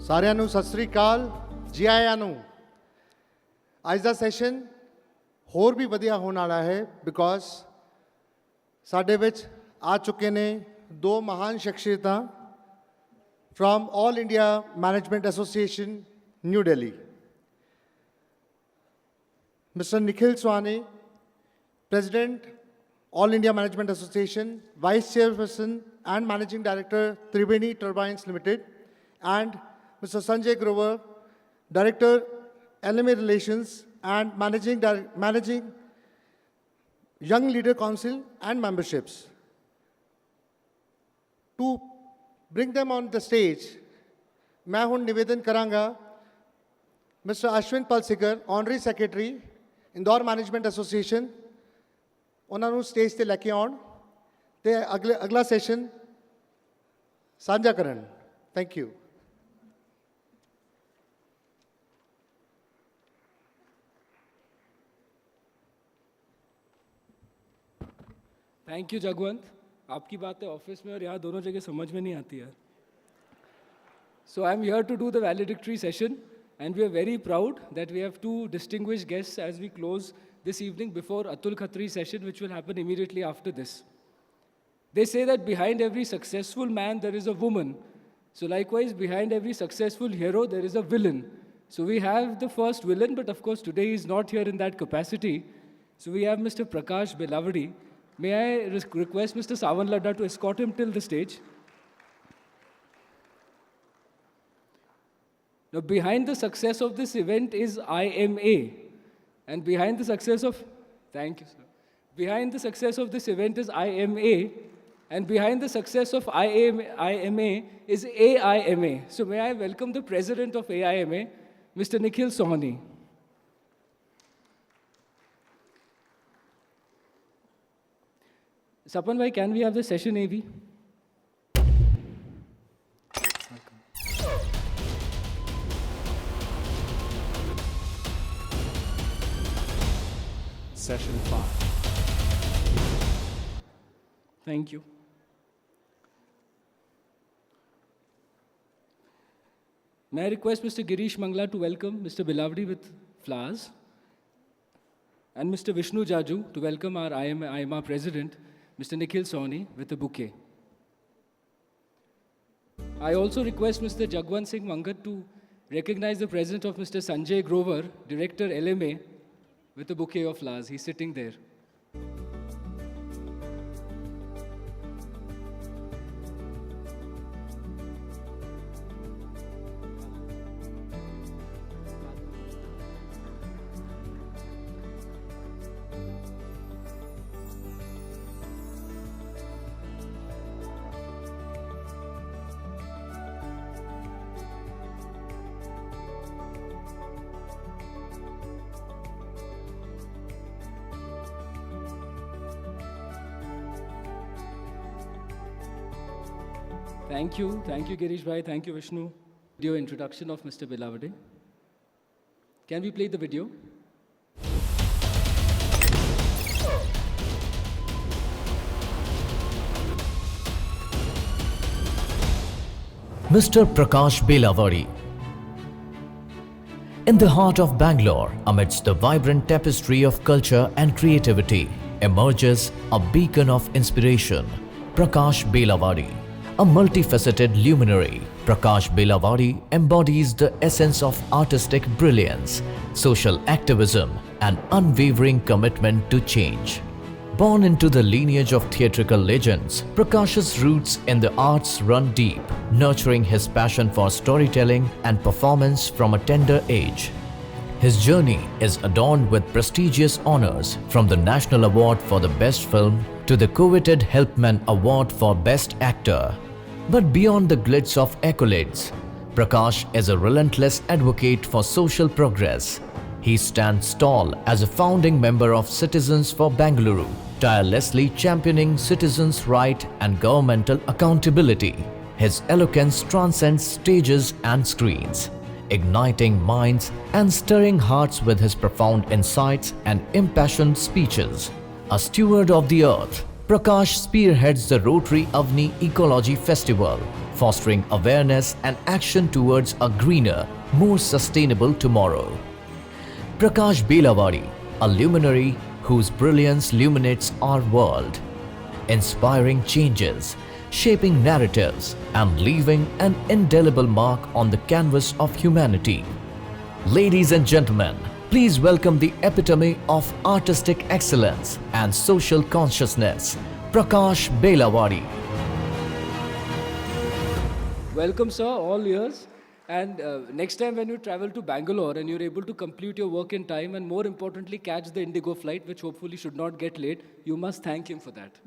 ਸਾਰਿਆਂ ਨੂੰ ਸਤਿ ਸ੍ਰੀ ਅਕਾਲ ਜੀ ਆਇਆਂ ਨੂੰ। ਅੱਜ ਦਾ ਸੈਸ਼ਨ ਹੋਰ ਵੀ ਵਧੀਆ ਹੋਣ ਵਾਲਾ ਹੈ ਬਿਕੋਜ਼ ਸਾਡੇ ਵਿੱਚ ਆ ਚੁੱਕੇ ਨੇ ਦੋ ਮਹਾਨ ਸ਼ਖਸੀਅਤਾਂ from All India Management Association, New Delhi. Mr. Nikhil Sawhney, President, All India Management Association, Vice Chairperson and Managing Director, Triveni Turbines Limited, and Mr. Sanjay Grover, Director, LMA Relations and Managing Young Leader Council and Memberships. To bring them on the stage, मैं हूँ निवेदन करांगा mister Ashwin Palsikar, honorary secretary Indore management association, उन्होंने stage ते लैके आउण ते अगला सैशन साझा करन। Thank you. Thank you Jagwant. आपकी बातें ऑफिस में और यहाँ दोनों जगह समझ में नहीं आती है। So I'm here to do the valedictory session, and we are very proud that we have two distinguished guests as we close this evening before Atul Khatri's session, which will happen immediately after this. They say that behind every successful man there is a woman. So likewise, behind every successful hero there is a villain. So we have the first villain, but of course today he is not here in that capacity. So we have Mr. Prakash Belawadi. May I request Mr. Sawan Ladda to escort him till the stage? Now, behind the success of this event is IMA. And behind the success of... Thank you, sir. Behind the success of this event is IMA. And behind the success of IMA is AIMA. So may I welcome the president of AIMA, Mr. Nikhil Sawhney. Sapan bhai, can we have the session AV? Session 5. Thank you. May I request Mr. Girish Mangla to welcome Mr. Belawadi with flowers, and Mr. Vishnu Jaju to welcome our IMA President, Mr. Nikhil Sawhney, with a bouquet. I also request Mr. Jagwant Singh Mangat to recognize the presence of Mr. Sanjay Grover, Director LMA, with a bouquet of flowers. He's sitting there. Thank you Girish bhai, thank you Vishnu. Video introduction of Mr. Belawadi. Can we play the video? Mr. Prakash Belawadi. In the heart of Bangalore, amidst the vibrant tapestry of culture and creativity, emerges a beacon of inspiration, Prakash Belawadi. A multifaceted luminary, Prakash Belawadi embodies the essence of artistic brilliance, social activism, and unwavering commitment to change. Born into the lineage of theatrical legends, Prakash's roots in the arts run deep, nurturing his passion for storytelling and performance from a tender age. His journey is adorned with prestigious honors, from the National Award for the Best Film to the coveted Helpman Award for Best Actor. But beyond the glitz of accolades, Prakash is a relentless advocate for social progress. He stands tall as a founding member of Citizens for Bangalore, tirelessly championing citizens' rights and governmental accountability. His eloquence transcends stages and screens, igniting minds and stirring hearts with his profound insights and impassioned speeches. A steward of the earth, Prakash spearheads the Rotary Avni Ecology Festival, fostering awareness and action towards a greener, more sustainable tomorrow. Prakash Belawadi, a luminary whose brilliance illuminates our world, inspiring changes, shaping narratives, and leaving an indelible mark on the canvas of humanity. Ladies and gentlemen, please welcome the epitome of artistic excellence and social consciousness, Prakash Belawadi. Welcome, sir, all ears. And next time when you travel to Bangalore and you're able to complete your work in time and more importantly catch the Indigo flight, which hopefully should not get late, you must thank him for that.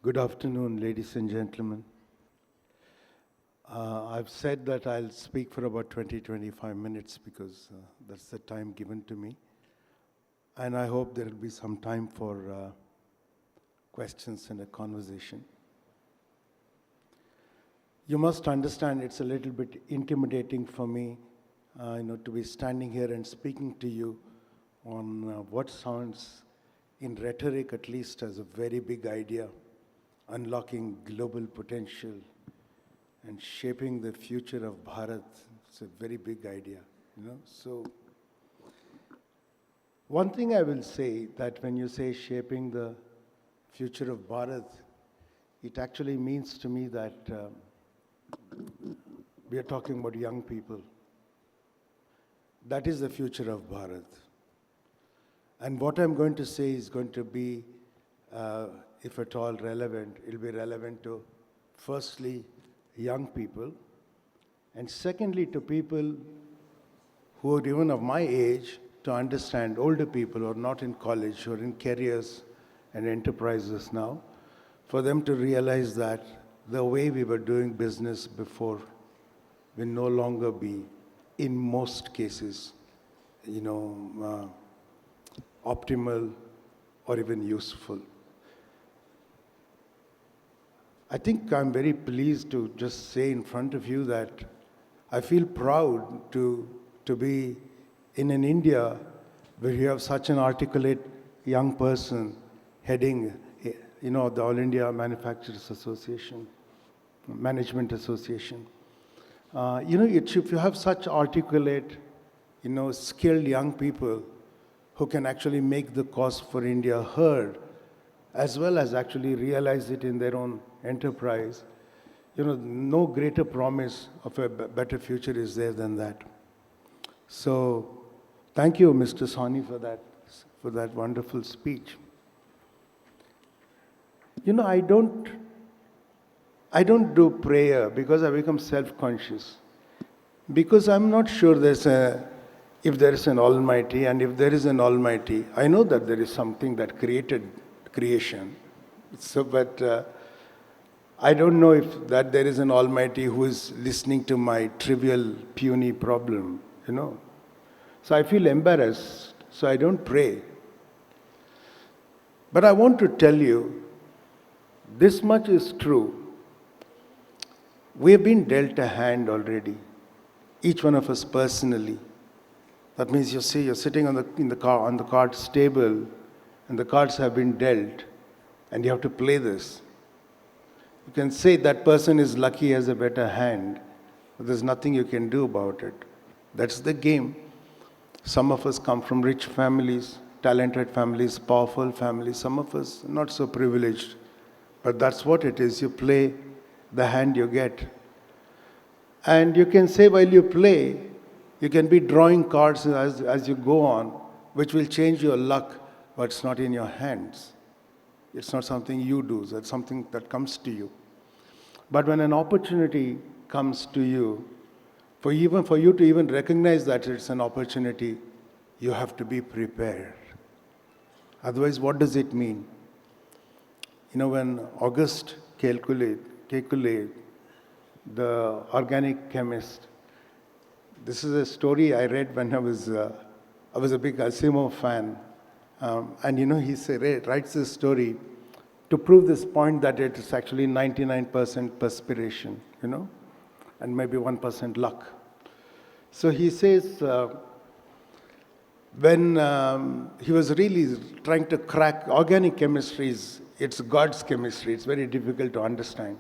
Good afternoon, ladies and gentlemen. I've said that I'll speak for about 20-25 minutes because that's the time given to me. And I hope there will be some time for questions and a conversation. You must understand it's a little bit intimidating for me to be standing here and speaking to you on what sounds, in rhetoric at least, as a very big idea. Unlocking global potential and shaping the future of Bharat. It's a very big idea, So, one thing I will say that when you say shaping the future of Bharat, it actually means to me that we are talking about young people. That is the future of Bharat. And what I'm going to say is going to be if at all relevant, it will be relevant to, firstly, young people, and secondly, to people who are even of my age, to understand older people who are not in college, who are in careers and enterprises now, for them to realize that the way we were doing business before will no longer be, in most cases, optimal or even useful. I think I'm very pleased to just say in front of you that I feel proud to be in an India where you have such an articulate young person heading, the All India Manufacturers Association, Management Association. If you have such articulate, skilled young people who can actually make the cause for India heard, as well as actually realize it in their own enterprise, no greater promise of a better future is there than that. So, thank you, Mr. Sawhney, for that wonderful speech. I don't do prayer because I become self-conscious. Because I'm not sure if there is an Almighty, and if there is an Almighty, I know that there is something that created creation. So, but I don't know if that there is an Almighty who is listening to my trivial, puny problem, So I feel embarrassed, so I don't pray. But I want to tell you, this much is true. We have been dealt a hand already, each one of us personally. That means you're sitting on the cards table, and the cards have been dealt, and you have to play this. You can say that person is lucky, has a better hand, but there's nothing you can do about it. That's the game. Some of us come from rich families, talented families, powerful families. Some of us not so privileged. But that's what it is. You play the hand you get. And you can say while you play, you can be drawing cards as you go on, which will change your luck, but it's not in your hands. It's not something you do. It's something that comes to you. But when an opportunity comes to you, for you to even recognize that it's an opportunity, you have to be prepared. Otherwise, what does it mean? When Auguste Kekulé, the organic chemist, this is a story I read when I was I was a big Asimov fan. And he writes this story to prove this point that it is actually 99% perspiration, and maybe 1% luck. So he says, when he was really trying to crack organic chemistries, it's God's chemistry, it's very difficult to understand.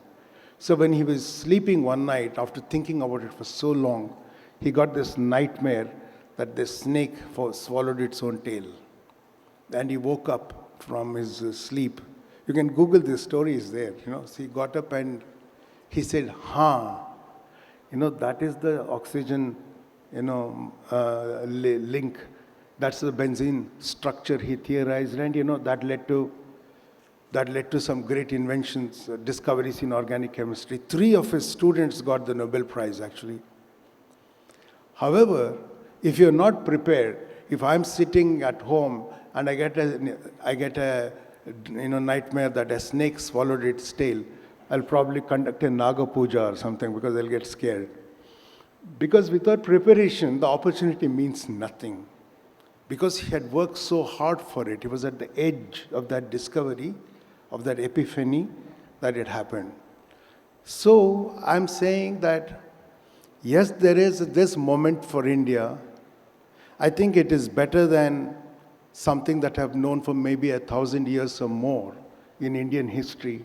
So when he was sleeping one night, after thinking about it for so long, he got this nightmare that the snake swallowed its own tail. And he woke up from his sleep. You can Google this story, is there. So he got up and he said, that is the oxygen, link. That's the benzene structure he theorized, and that led to some great inventions, discoveries in organic chemistry. 3 of his students got the Nobel Prize, actually. However, if you're not prepared, if I'm sitting at home and I get a nightmare that a snake swallowed its tail, I'll probably conduct a Naga Puja or something because I'll get scared. Because without preparation, the opportunity means nothing. Because he had worked so hard for it, he was at the edge of that discovery, of that epiphany, that it happened. So I'm saying that, yes, there is this moment for India. I think it is better than something that I've known for maybe 1,000 years or more in Indian history.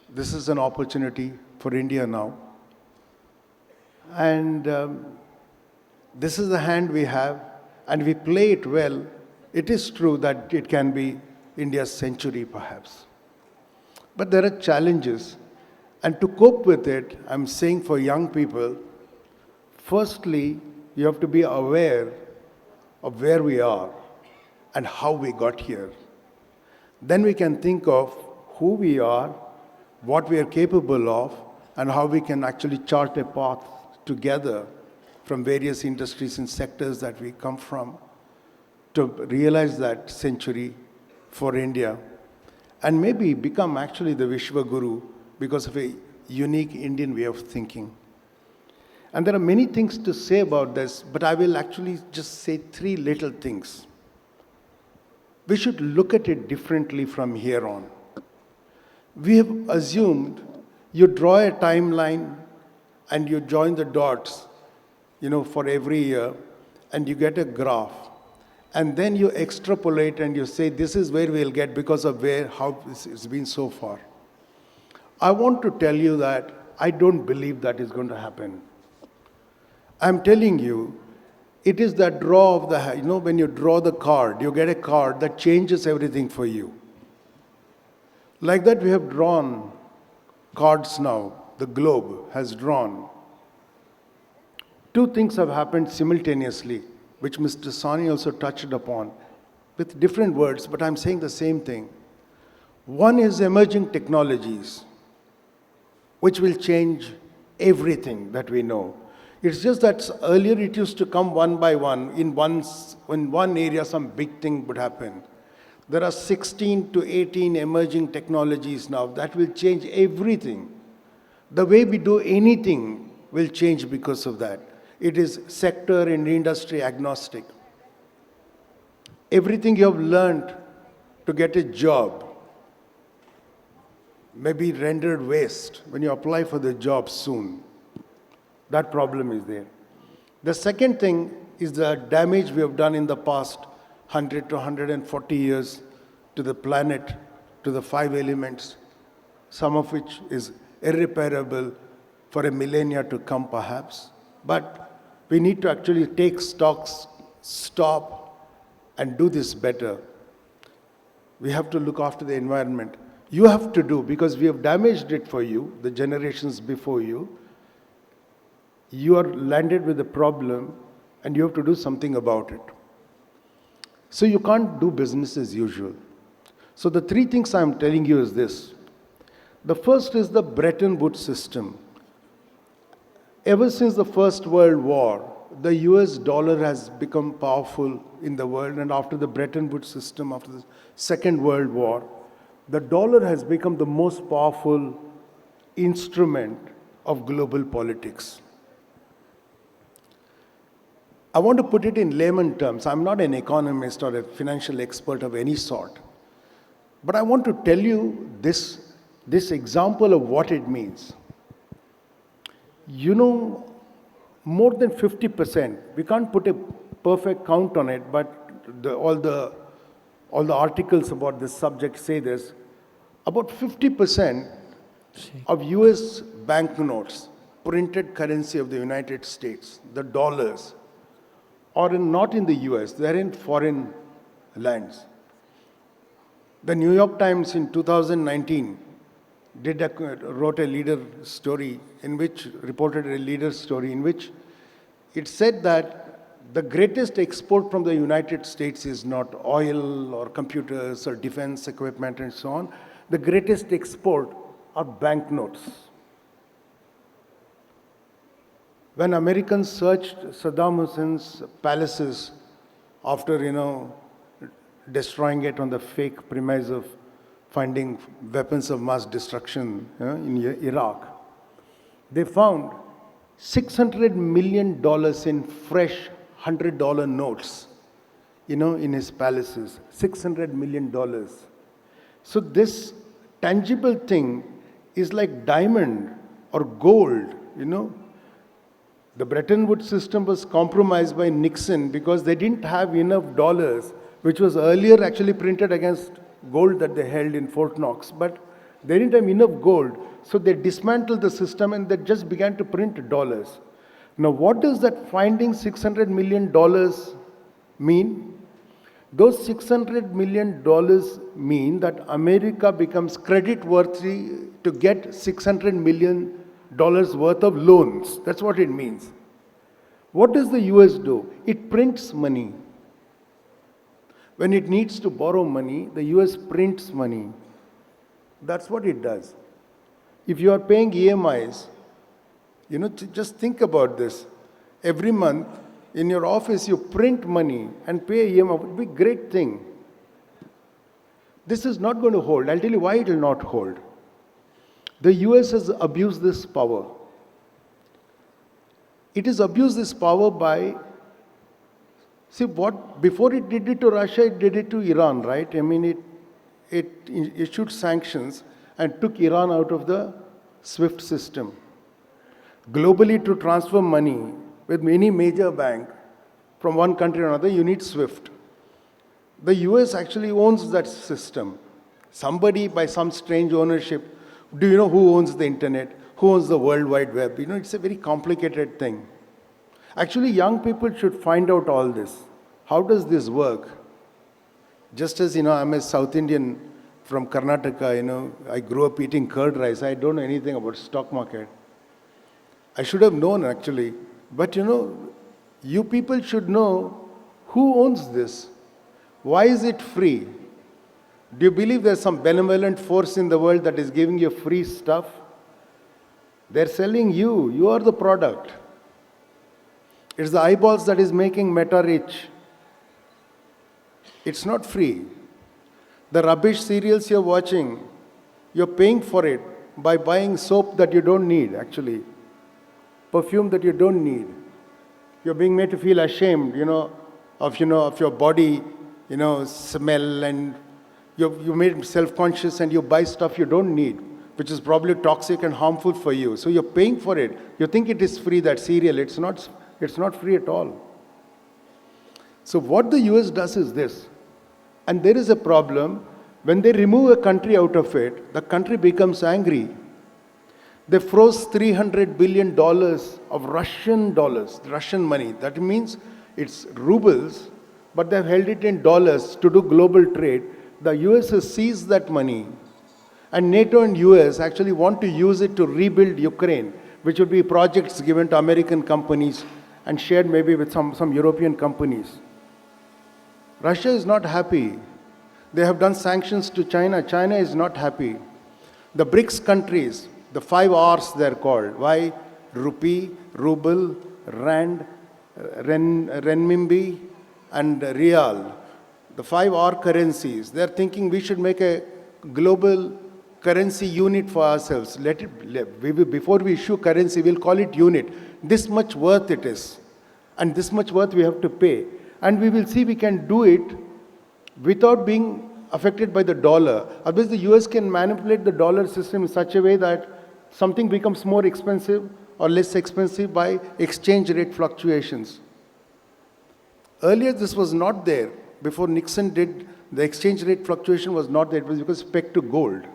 This is an opportunity for India now. And this is the hand we have, and we play it well. It is true that it can be India's century, perhaps. But there are challenges. And to cope with it, I'm saying for young people, firstly, you have to be aware of where we are and how we got here. Then we can think of who we are, what we are capable of, and how we can actually chart a path together from various industries and sectors that we come from to realize that century for India and maybe become actually the Vishwa Guru because of a unique Indian way of thinking. And there are many things to say about this, but I will actually just say 3 little things. We should look at it differently from here on. We have assumed you draw a timeline and you join the dots, for every year, and you get a graph. And then you extrapolate and you say, this is where we'll get because of how it's been so far. I want to tell you that I don't believe that is going to happen. I'm telling you, it is that draw of the, when you draw the card, you get a card that changes everything for you. Like that, we have drawn cards now. The globe has drawn. 2 things have happened simultaneously, which Mr. Sani also touched upon, with different words, but I'm saying the same thing. One is emerging technologies, which will change everything that we know. It's just that earlier it used to come one by one. In one area, some big thing would happen. There are 16 to 18 emerging technologies now that will change everything. The way we do anything will change because of that. It is sector and industry agnostic. Everything you have learned to get a job may be rendered waste when you apply for the job soon. That problem is there. The second thing is the damage we have done in the past 100 to 140 years to the planet, to the 5 elements, some of which is irreparable for a millennia to come perhaps. But we need to actually take stocks, stop, and do this better. We have to look after the environment. You have to do, because we have damaged it for you, the generations before you. You are landed with a problem and you have to do something about it. So you can't do business as usual. So the 3 things I'm telling you is this. The first is the Bretton Woods system. Ever since the First World War, the US dollar has become powerful in the world, and after the Bretton Woods system, after the Second World War, the dollar has become the most powerful instrument of global politics. I want to put it in layman terms. I'm not an economist or a financial expert of any sort. But I want to tell you this example of what it means. You know, more than 50%, we can't put a perfect count on it, but all the articles about this subject say this, about 50% of US banknotes, printed currency of the United States, the dollars, are not in the US, they're in foreign lands. The New York Times in 2019 reported a leader story in which it said that the greatest export from the United States is not oil or computers or defense equipment and so on. The greatest export are banknotes. When Americans searched Saddam Hussein's palaces after, destroying it on the fake premise of finding weapons of mass destruction in Iraq, they found $600 million in fresh $100 notes, in his palaces. $600 million. So this tangible thing is like diamond or gold, The Bretton Woods system was compromised by Nixon because they didn't have enough dollars, which was earlier actually printed against gold that they held in Fort Knox, but they didn't have enough gold, so they dismantled the system and they just began to print dollars. Now, what does that finding $600 million mean? Those $600 million mean that America becomes credit worthy to get $600 million worth of loans. That's what it means. What does the US do? It prints money. When it needs to borrow money, the US prints money. That's what it does. If you are paying EMIs, just think about this. Every month, in your office, you print money and pay EMI. It would be a great thing. This is not going to hold. I'll tell you why it will not hold. The US has abused this power. It has abused this power by, before it did it to Russia, it did it to Iran, right? I mean, it issued sanctions and took Iran out of the SWIFT system. Globally, to transfer money with any major bank from one country to another, you need SWIFT. The US actually owns that system. Somebody by some strange ownership. Do you know who owns the internet? Who owns the World Wide Web? It's a very complicated thing. Actually, young people should find out all this. How does this work? Just as, I'm a South Indian from Karnataka, I grew up eating curd rice. I don't know anything about stock market. I should have known, actually. But, you people should know who owns this. Why is it free? Do you believe there's some benevolent force in the world that is giving you free stuff? They're selling you. You are the product. It's the eyeballs that is making Meta rich. It's not free. The rubbish serials you're watching, you're paying for it by buying soap that you don't need, actually. Perfume that you don't need. You're being made to feel ashamed, of your body, smell, and you're made self-conscious and you buy stuff you don't need, which is probably toxic and harmful for you. So you're paying for it. You think it is free, that cereal. It's not free at all. So what the US does is this. And there is a problem. When they remove a country out of it, the country becomes angry. They froze $300 billion of Russian money. That means it's rubles, but they've held it in dollars to do global trade. The US has seized that money. And NATO and US actually want to use it to rebuild Ukraine, which would be projects given to American companies and shared maybe with some European companies. Russia is not happy. They have done sanctions to China. China is not happy. The BRICS countries, the 5 R's they're called. Why? Rupee, ruble, rand, renminbi, and real. The 5 R currencies. They're thinking we should make a global currency unit for ourselves. Before we issue currency, we'll call it unit. This much worth it is. and this much worth we have to pay. And we will see we can do it without being affected by the dollar. Otherwise, the US can manipulate the dollar system in such a way that something becomes more expensive or less expensive by exchange rate fluctuations. Earlier, this was not there. Before Nixon did, the exchange rate fluctuation was not there. It was because pegged to gold.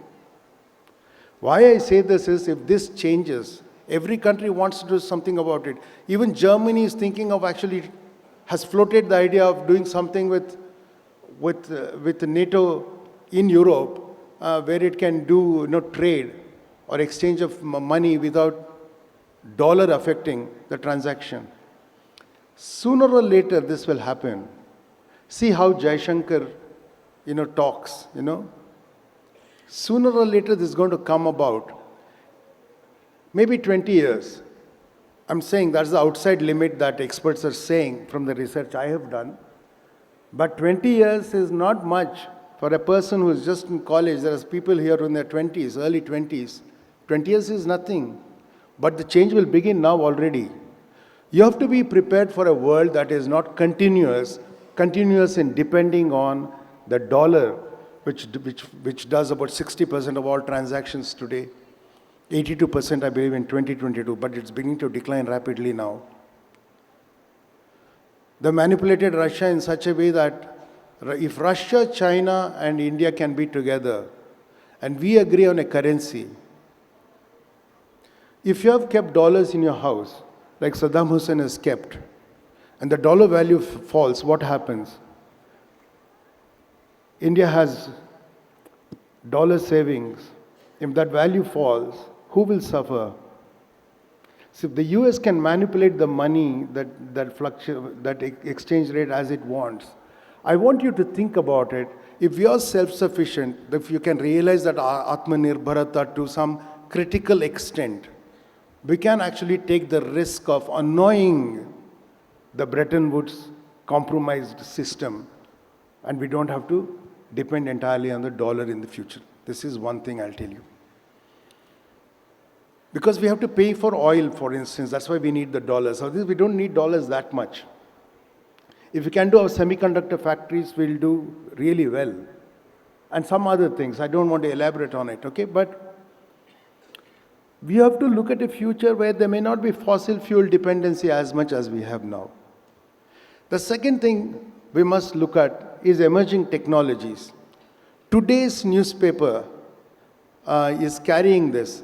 Why I say this is, if this changes, every country wants to do something about it. Even Germany is thinking of actually, has floated the idea of doing something with NATO in Europe, where it can do trade or exchange of money without dollar affecting the transaction. Sooner or later, this will happen. See how Jaishankar, talks, Sooner or later, this is going to come about. Maybe 20 years. I'm saying that's the outside limit that experts are saying from the research I have done. But 20 years is not much for a person who is just in college. There are people here in their 20s, early 20s. 20 years is nothing. But the change will begin now already. You have to be prepared for a world that is not continuous in depending on the dollar, which does about 60% of all transactions today. 82%, I believe, in 2022, but it's beginning to decline rapidly now. They manipulated Russia in such a way that if Russia, China, and India can be together, and we agree on a currency, if you have kept dollars in your house, like Saddam Hussein has kept, and the dollar value falls, what happens? India has dollar savings. If that value falls, who will suffer? So if the US can manipulate the money, that exchange rate as it wants, I want you to think about it. If you are self-sufficient, if you can realize that Atmanirbharata to some critical extent, we can actually take the risk of annoying the Bretton Woods compromised system, and we don't have to depend entirely on the dollar in the future. This is one thing I'll tell you. Because we have to pay for oil, for instance, that's why we need the dollars. So we don't need dollars that much. If we can do our semiconductor factories, we'll do really well. And some other things, I don't want to elaborate on it, okay? But we have to look at a future where there may not be fossil fuel dependency as much as we have now. The second thing we must look at is emerging technologies. Today's newspaper is carrying this.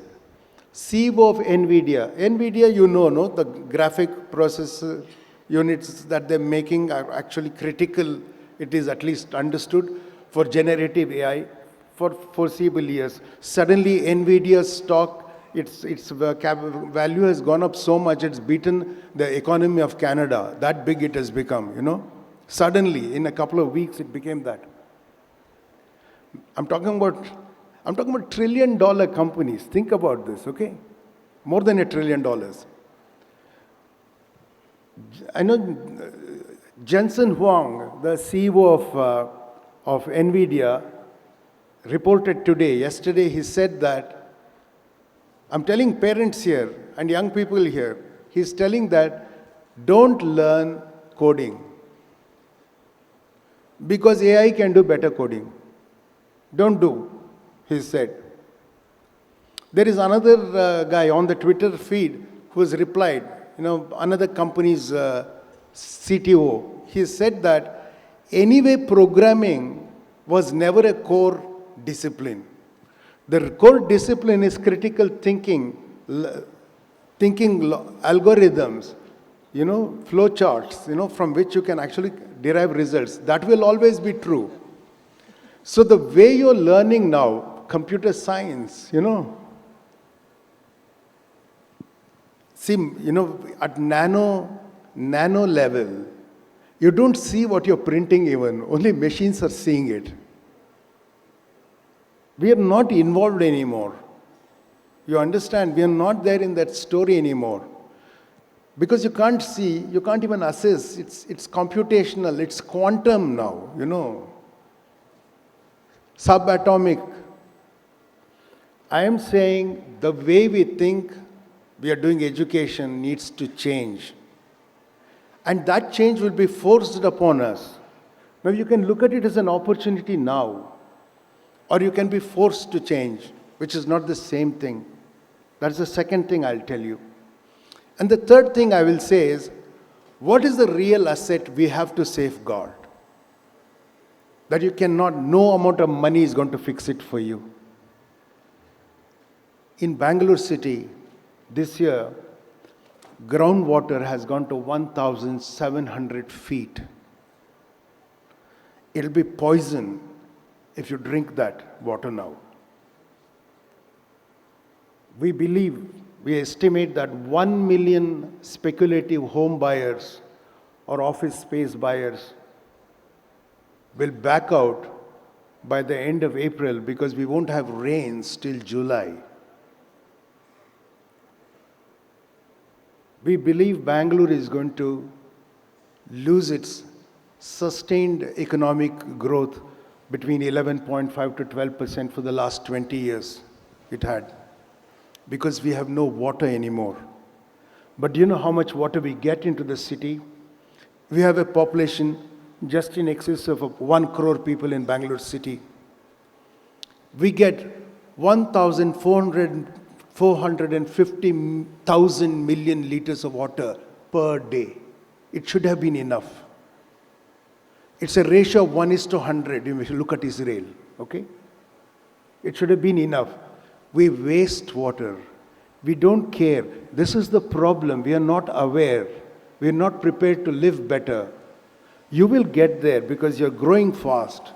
CEO of NVIDIA. NVIDIA, the graphic processor units that they're making are actually critical, it is at least understood, for generative AI for foreseeable years. Suddenly, NVIDIA's stock, its value has gone up so much, it's beaten the economy of Canada. That big it has become, Suddenly, in a couple of weeks, it became that. I'm talking about trillion-dollar companies. Think about this, okay? More than $1 trillion. I know Jensen Huang, the CEO of NVIDIA, reported today, yesterday he said that, I'm telling parents here and young people here, he's telling that don't learn coding because AI can do better coding. Don't do, he said. There is another guy on the Twitter feed who has replied, another company's CTO. He said that anyway, programming was never a core discipline. The core discipline is critical thinking, algorithms, flow charts, from which you can actually derive results. That will always be true. So the way you're learning now, computer science, see, at nano level, you don't see what you're printing even. Only machines are seeing it. We are not involved anymore. You understand? We are not there in that story anymore. Because you can't see, you can't even assess. It's computational, it's quantum now, Subatomic. I am saying the way we think we are doing education needs to change. And that change will be forced upon us. Now you can look at it as an opportunity now, or you can be forced to change, which is not the same thing. That's the second thing I'll tell you. And the third thing I will say is, what is the real asset we have to safeguard? That you cannot, no amount of money is going to fix it for you. In Bangalore city, this year, groundwater has gone to 1,700 feet. It'll be poison if you drink that water now. We estimate that 1 million speculative home buyers or office space buyers will back out by the end of April because we won't have rains till July. We believe Bangalore is going to lose its sustained economic growth between 11.5 to 12% for the last 20 years it had, because we have no water anymore. But do you know how much water we get into the city? We have a population just in excess of 1 crore people in Bangalore city. We get 450,000 million liters of water per day. It should have been enough. It's a ratio of 1:100 if you look at Israel, okay? It should have been enough. We waste water. We don't care. This is the problem. We are not aware. We are not prepared to live better. You will get there because you're growing fast.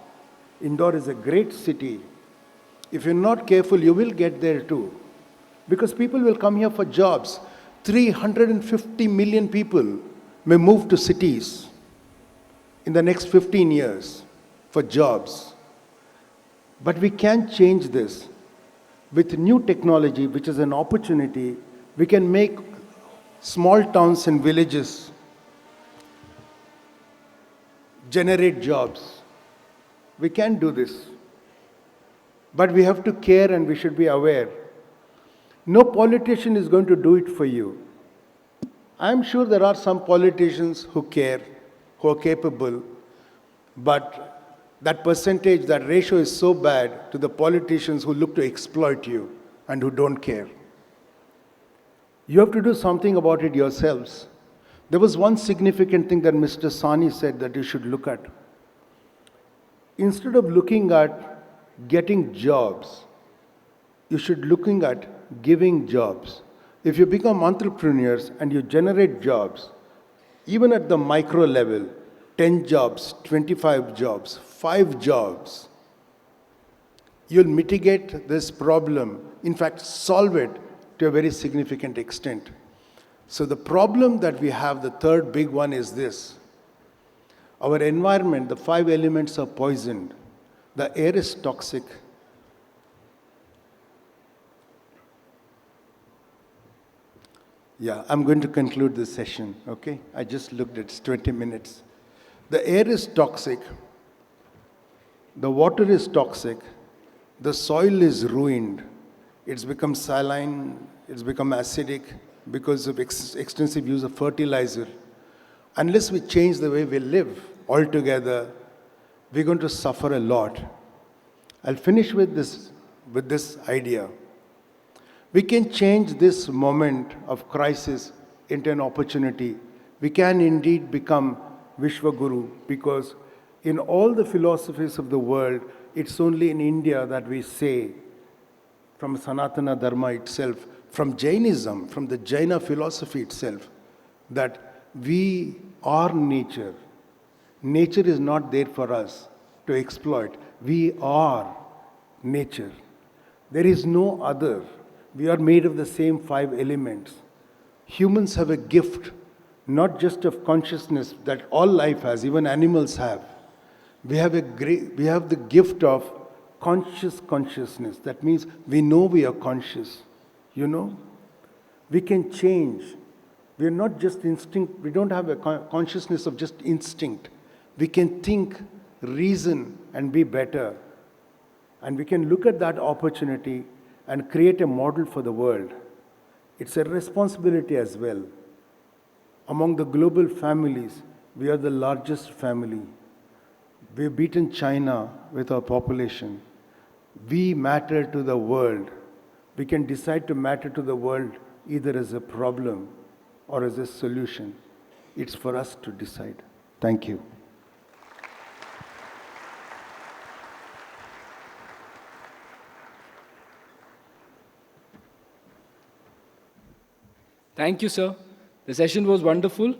Indore is a great city. If you're not careful, you will get there too. Because people will come here for jobs. 350 million people may move to cities in the next 15 years for jobs. But we can change this. With new technology, which is an opportunity, we can make small towns and villages generate jobs. We can do this. But we have to care and we should be aware. No politician is going to do it for you. I'm sure there are some politicians who care, who are capable, but that percentage, that ratio is so bad to the politicians who look to exploit you and who don't care. You have to do something about it yourselves. There was one significant thing that Mr. Sani said that you should look at. Instead of looking at getting jobs, you should looking at giving jobs. If you become entrepreneurs and you generate jobs, even at the micro level, 10 jobs, 25 jobs, 5 jobs, you'll mitigate this problem, in fact, solve it to a very significant extent. So the problem that we have, the third big one is this. Our environment, the 5 elements are poisoned. The air is toxic. Yeah, I'm going to conclude this session, okay? I just looked at it's 20 minutes. The air is toxic. The water is toxic. The soil is ruined. It's become saline. It's become acidic because of extensive use of fertilizer. Unless we change the way we live altogether, we're going to suffer a lot. I'll finish with this idea. We can change this moment of crisis into an opportunity. We can indeed become Vishwaguru, because in all the philosophies of the world, it's only in India that we say, from Sanatana Dharma itself, from Jainism, from the Jaina philosophy itself, that we are nature. Nature is not there for us to exploit. We are nature. There is no other. We are made of the same 5 elements. Humans have a gift, not just of consciousness that all life has, even animals have. We have the gift of conscious consciousness. That means we know we are conscious. You know? We can change. We are not just instinct. We don't have a consciousness of just instinct. We can think, reason, and be better. And we can look at that opportunity and create a model for the world. It's a responsibility as well. Among the global families, we are the largest family. We've beaten China with our population. We matter to the world. We can decide to matter to the world either as a problem or as a solution. It's for us to decide. Thank you. Thank you, sir. The session was wonderful.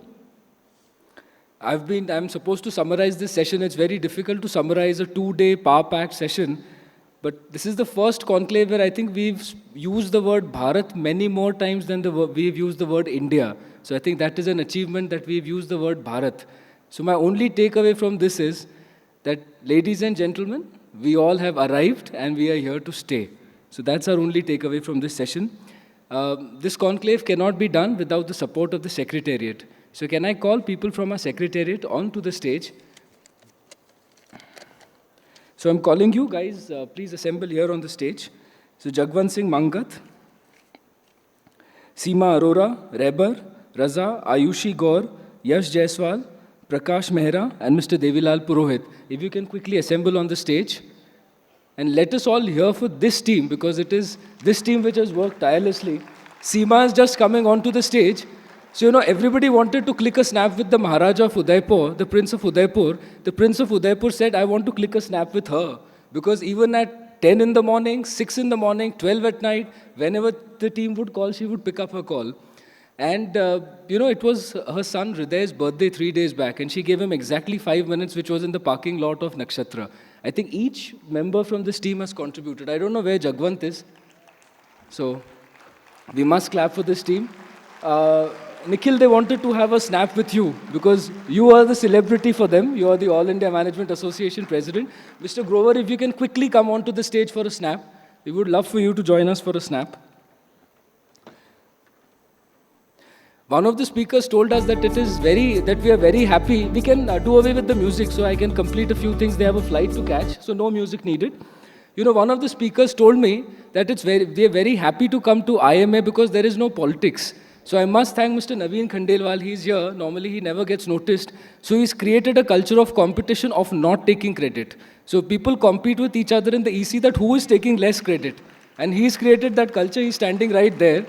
I'm supposed to summarize this session. It's very difficult to summarize a 2-day power-packed session. But this is the first conclave where I think we've used the word Bharat many more times than we've used the word India. So I think that is an achievement that we've used the word Bharat. So my only takeaway from this is that, ladies and gentlemen, we all have arrived and we are here to stay. So that's our only takeaway from this session. This conclave cannot be done without the support of the Secretariat. So can I call people from our Secretariat onto the stage? So I'm calling you guys, please assemble here on the stage. So Jagwant Singh Mangat, Seema Arora, Reber, Raza, Ayushi Gaur, Yash Jaiswal, Prakash Mehra, and Mr. Devilal Purohit. If you can quickly assemble on the stage. And let us all hear for this team, because it is this team which has worked tirelessly. Seema is just coming onto the stage. So, everybody wanted to click a snap with the Maharaja of Udaipur, the Prince of Udaipur. The Prince of Udaipur said, I want to click a snap with her. Because even at 10 in the morning, 6 in the morning, 12 at night, whenever the team would call, she would pick up her call. And, it was her son Hriday's birthday 3 days back, and she gave him exactly 5 minutes, which was in the parking lot of Nakshatra. I think each member from this team has contributed. I don't know where Jagwant is. So, we must clap for this team. Nikhil, they wanted to have a snap with you because you are the celebrity for them. You are the All India Management Association president. Mr. Grover, if you can quickly come onto the stage for a snap, we would love for you to join us for a snap. One of the speakers told us that we are very happy. We can do away with the music so I can complete a few things. They have a flight to catch, so no music needed. One of the speakers told me that we are very happy to come to IMA because there is no politics. So I must thank Mr. Naveen Khandelwal. He's here. Normally he never gets noticed. So he's created a culture of competition of not taking credit. So people compete with each other in the EC that who is taking less credit. And he's created that culture. He's standing right there.